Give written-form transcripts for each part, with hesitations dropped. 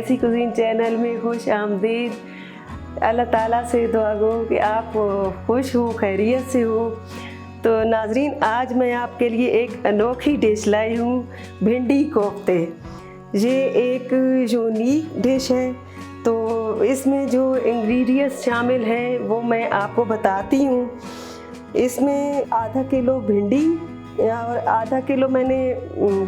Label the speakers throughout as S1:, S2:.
S1: देसी cuisine channel में खुश आमदीद। अल्लाह ताला से दुआ गो कि आप खुश हो, खैरियत से हो। तो नाजरीन, आज मैं आपके लिए एक अनोखी डिश लाई हूँ, भिंडी कोफ्ते। ये एक यूनिक डिश है। तो इसमें जो इंग्रेडिएंट्स शामिल हैं वो मैं आपको बताती हूँ। इसमें आधा किलो भिंडी और आधा किलो मैंने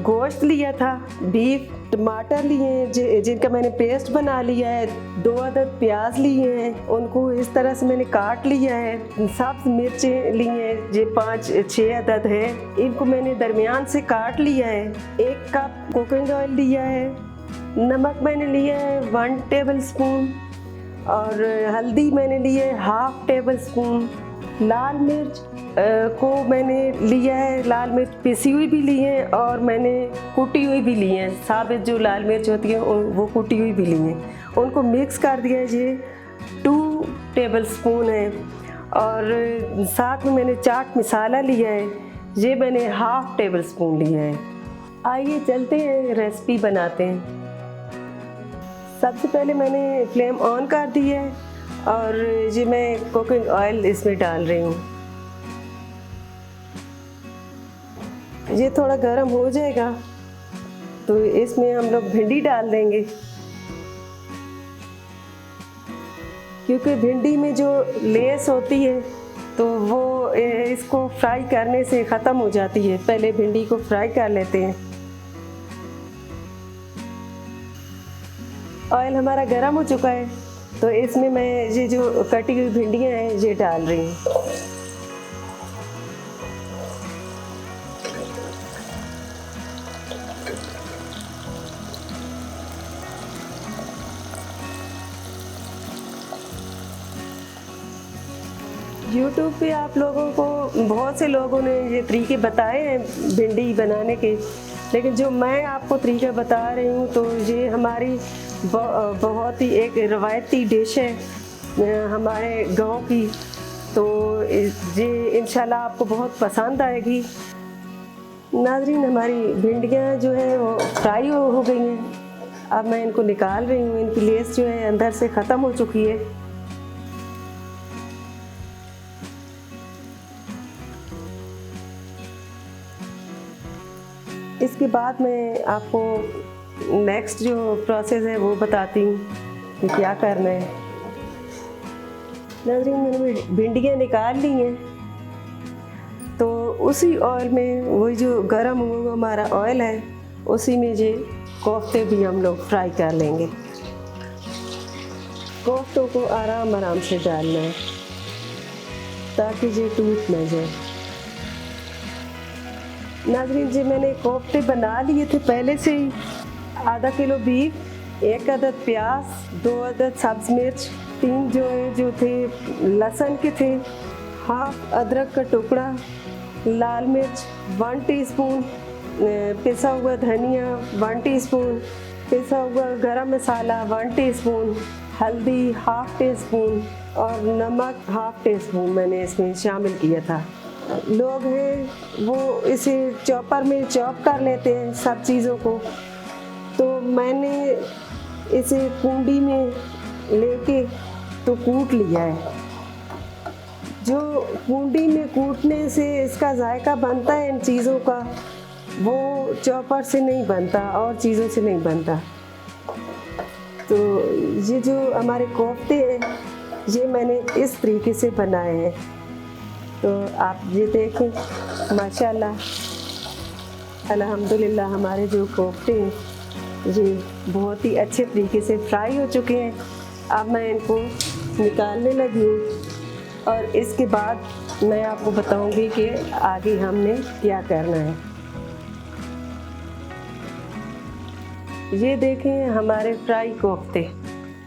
S1: गोश्त लिया था, बीफ, टमाटर लिए हैं जिनका मैंने पेस्ट बना लिया है, 2 अदद प्याज लिए हैं, उनको इस तरह से मैंने काट लिया है। सब्ज मिर्चें ली हैं, ये 5-6 अदद है, इनको मैंने दरमियान से काट लिया है। 1 कप कुकिंग ऑयल लिया है। नमक मैंने लिया है 1 टेबल स्पून और हल्दी मैंने लिया है 1/2 टेबल स्पून। लाल मिर्च को मैंने लिया है, लाल मिर्च पिसी हुई भी ली है और मैंने कुटी हुई भी ली है। साबित जो लाल मिर्च होती है वो कुटी हुई भी ली है, उनको मिक्स कर दिया है। ये 2 टेबल स्पून है और साथ में मैंने चाट मसाला लिया है, ये मैंने 1/2 टेबल स्पून लिया है। आइए चलते हैं, रेसिपी बनाते हैं। सबसे पहले मैंने फ्लेम ऑन कर दी है और ये मैं कुकिंग ऑयल इसमें डाल रही हूँ। ये थोड़ा गर्म हो जाएगा तो इसमें हम लोग भिंडी डाल देंगे, क्योंकि भिंडी में जो लेस होती है तो वो इसको फ्राई करने से ख़त्म हो जाती है। पहले भिंडी को फ्राई कर लेते हैं। ऑयल हमारा गर्म हो चुका है तो इसमें मैं ये जो कटी हुई भिंडियाँ हैं ये डाल रही हूँ। YouTube पे आप लोगों को बहुत से लोगों ने ये तरीके बताए हैं भिंडी बनाने के, लेकिन जो मैं आपको तरीका बता रही हूँ तो ये हमारी बहुत ही एक रवायती डिश है हमारे गांव की। तो ये इंशाल्लाह आपको बहुत पसंद आएगी। नाज़रीन, हमारी भिंडियाँ जो है वो फ्राई हो गई हैं। अब मैं इनको निकाल रही हूँ। इनकी लेस जो है अंदर से ख़त्म हो चुकी है। इसके बाद मैं आपको नेक्स्ट जो प्रोसेस है वो बताती हूँ कि क्या करना है। नाज़रीन, मैंने भिंडियाँ निकाल ली हैं तो उसी ऑयल में, वही जो गरम हुआ हमारा ऑयल है, उसी में ये कोफ्ते भी हम लोग फ्राई कर लेंगे। कोफ्तों को आराम आराम से डालना है ताकि ये टूट न जाए। नाज़रीन, जी मैंने कोफ्ते बना लिए थे पहले से ही। आधा किलो बीफ, 1 अदद प्याज, 2 अदद सब्ज मिर्च, 3 जो थे लहसुन के थे, 1/2 अदरक का टुकड़ा, लाल मिर्च 1 टीस्पून, पिसा हुआ धनिया 1 टीस्पून, पिसा हुआ गरम मसाला 1 टीस्पून, हल्दी 1/2 टीस्पून और नमक 1/2 टीस्पून मैंने इसमें शामिल किया था। लोग हैं वो इसे चॉपर में चॉप कर लेते हैं सब चीज़ों को, तो मैंने इसे कुंडी में लेके तो कूट लिया है। जो कुंडी में कूटने से इसका जायका बनता है इन चीज़ों का, वो चॉपर से नहीं बनता और चीज़ों से नहीं बनता। तो ये जो हमारे कोफ्ते हैं ये मैंने इस तरीके से बनाए हैं। तो आप ये देखें, माशाल्लाह अल्हम्दुलिल्लाह हमारे जो कोफ्ते हैं ये बहुत ही अच्छे तरीके से फ्राई हो चुके हैं। अब मैं इनको निकालने लगी हूँ और इसके बाद मैं आपको बताऊंगी कि आगे हमने क्या करना है। ये देखें हमारे फ्राई कोफ्ते,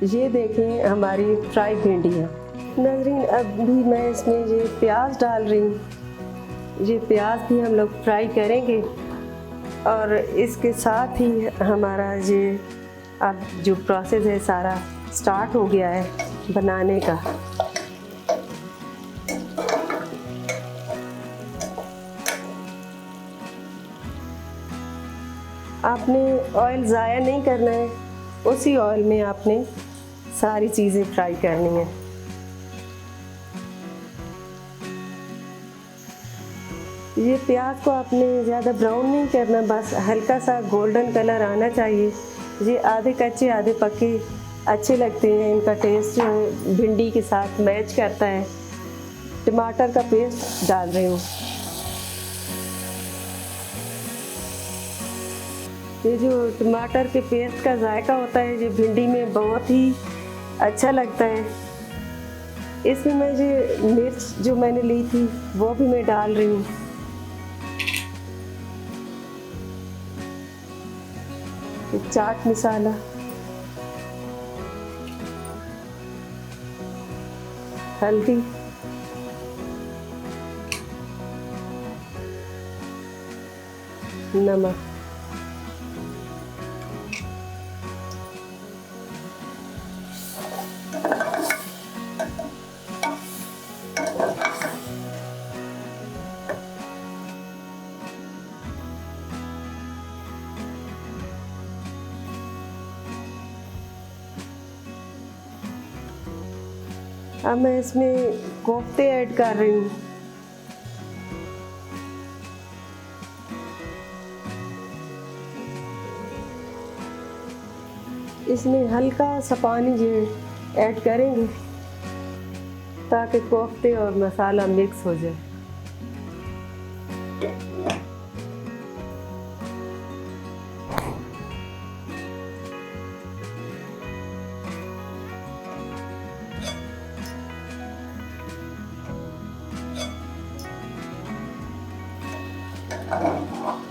S1: ये देखें हमारी फ्राई भिंडियाँ। नाज़रीन, अभी मैं इसमें ये प्याज डाल रही हूँ। ये प्याज भी हम लोग फ्राई करेंगे और इसके साथ ही हमारा ये अब जो प्रोसेस है सारा स्टार्ट हो गया है बनाने का। आपने ऑयल ज़ाया नहीं करना है, उसी ऑयल में आपने सारी चीज़ें फ्राई करनी है। ये प्याज को आपने ज़्यादा ब्राउन नहीं करना, बस हल्का सा गोल्डन कलर आना चाहिए। ये आधे कच्चे आधे पके अच्छे लगते हैं, इनका टेस्ट जो है भिंडी के साथ मैच करता है। टमाटर का पेस्ट डाल रही हूँ। ये जो टमाटर के पेस्ट का जायका होता है ये भिंडी में बहुत ही अच्छा लगता है। इसमें मैं जो मिर्च जो मैंने ली थी वो भी मैं डाल रही हूँ। चाट मसाला, हल्दी, नमक, अब मैं इसमें कोफ्ते ऐड कर रही हूँ। इसमें हल्का सा पानी जो ऐड करेंगे ताकि कोफ्ते और मसाला मिक्स हो जाए।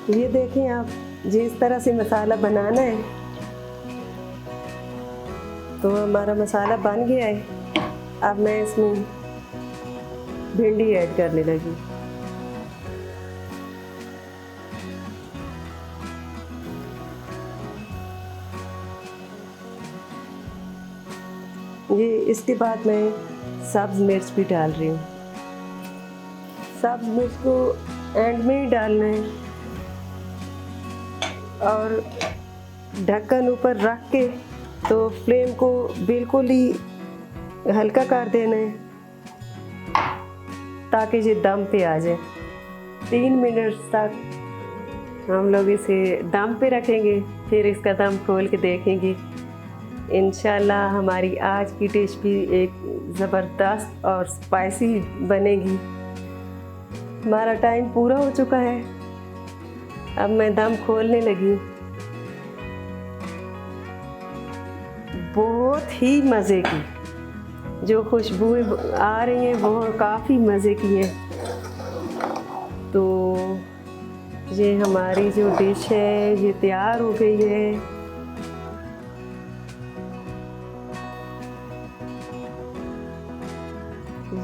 S1: ये देखें आप, जिस तरह से मसाला बनाना है तो हमारा मसाला बन गया है। अब मैं इसमें भिंडी ऐड करने लगी। ये इसके बाद मैं सब्ज मिर्च भी डाल रही हूँ। सब्ज मिर्च को एंड में ही डालना है और ढक्कन ऊपर रख के तो फ्लेम को बिल्कुल ही हल्का कर देना है ताकि ये दम पे आ जाए। 3 मिनट तक हम लोग इसे दम पे रखेंगे, फिर इसका दम खोल के देखेंगे। इंशाल्लाह हमारी आज की डिश भी एक ज़बरदस्त और स्पाइसी बनेगी। हमारा टाइम पूरा हो चुका है, अब मैं दम खोलने लगी। बहुत ही मज़े की जो खुशबुएं आ रही हैं वो काफ़ी मज़े की हैं। तो ये हमारी जो डिश है ये तैयार हो गई है।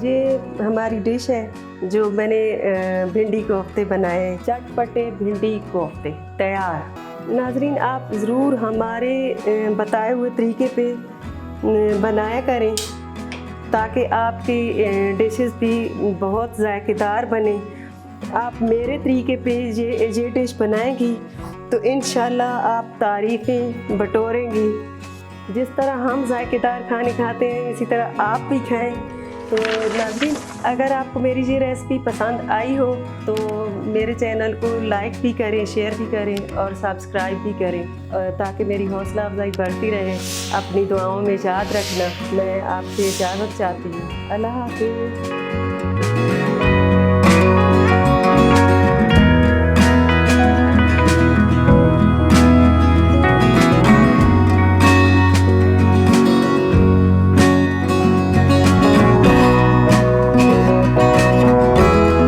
S1: ये हमारी डिश है जो मैंने भिंडी कोफ्ते बनाए, चटपटे भिंडी कोफ्ते तैयार। नाजरीन, आप ज़रूर हमारे बताए हुए तरीके पे बनाया करें ताकि आपकी डिशेस भी बहुत ज़ायकेदार बने। आप मेरे तरीके पे ये डिश बनाएंगी तो इंशाल्लाह आप तारीफ़ें बटोरेंगी। जिस तरह हम ज़ायकेदार खाने खाते हैं इसी तरह आप भी खाएं। तो नाज़रीन, अगर आपको मेरी ये रेसिपी पसंद आई हो तो मेरे चैनल को लाइक भी करें, शेयर भी करें और सब्सक्राइब भी करें ताकि मेरी हौसला अफजाई बढ़ती रहे। अपनी दुआओं में याद रखना। मैं आपसे इजाज़त चाहती हूँ। अल्लाह हाफ़िज़।